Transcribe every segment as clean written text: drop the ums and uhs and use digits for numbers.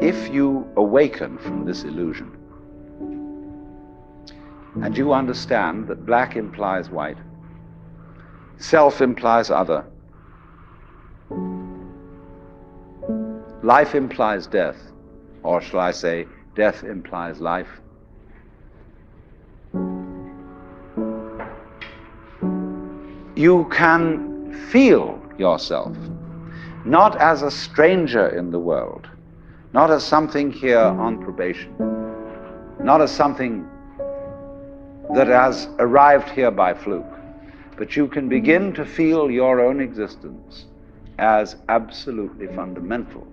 if you awaken from this illusion and you understand that black implies white, self implies other, life implies death, or shall I say, death implies life, you can feel yourself not as a stranger in the world, not as something here on probation, not as something that has arrived here by fluke, but you can begin to feel your own existence as absolutely fundamental.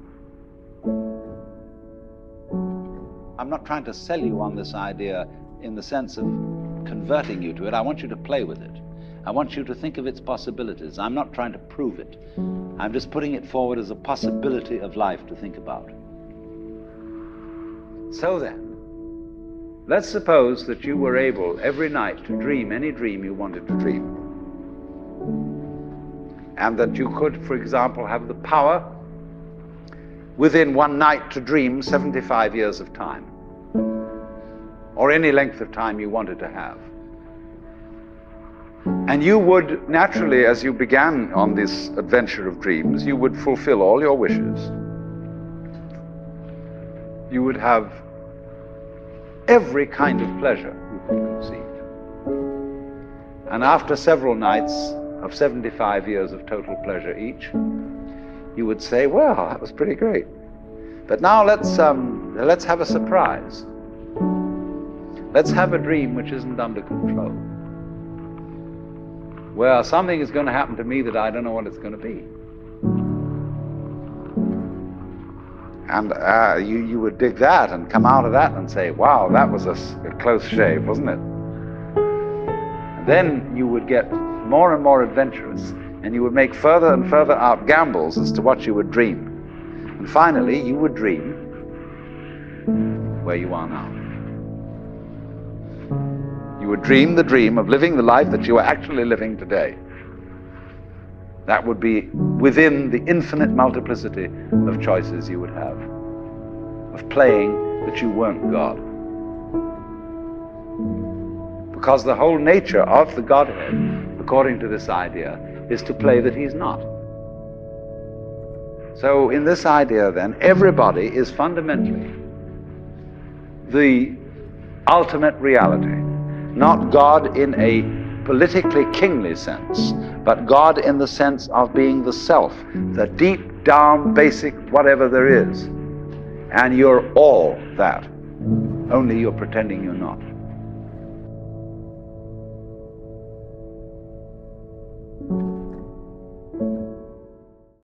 I'm not trying to sell you on this idea in the sense of converting you to it. I want you to play with it. I want you to think of its possibilities. I'm not trying to prove it. I'm just putting it forward as a possibility of life to think about. So then, let's suppose that you were able every night to dream any dream you wanted to dream. And that you could, for example, have the power within one night to dream 75 years of time, or any length of time you wanted to have. And you would naturally, as you began on this adventure of dreams, you would fulfill all your wishes. You would have every kind of pleasure you could conceive. And after several nights of 75 years of total pleasure each, you would say, well, that was pretty great. But now let's have a surprise. Let's have a dream which isn't under control. Well, something is going to happen to me that I don't know what it's going to be. And you would dig that and come out of that and say, wow, that was a close shave, wasn't it? And then you would get more and more adventurous, and you would make further and further out gambles as to what you would dream. And finally, you would dream where you are now. You would dream the dream of living the life that you are actually living today. That would be within the infinite multiplicity of choices you would have, of playing that you weren't God. Because the whole nature of the Godhead, according to this idea, is to play that he's not. So in this idea then, everybody is fundamentally the ultimate reality. Not God in a politically kingly sense, but God in the sense of being the self, the deep down basic whatever there is. And you're all that, only you're pretending you're not.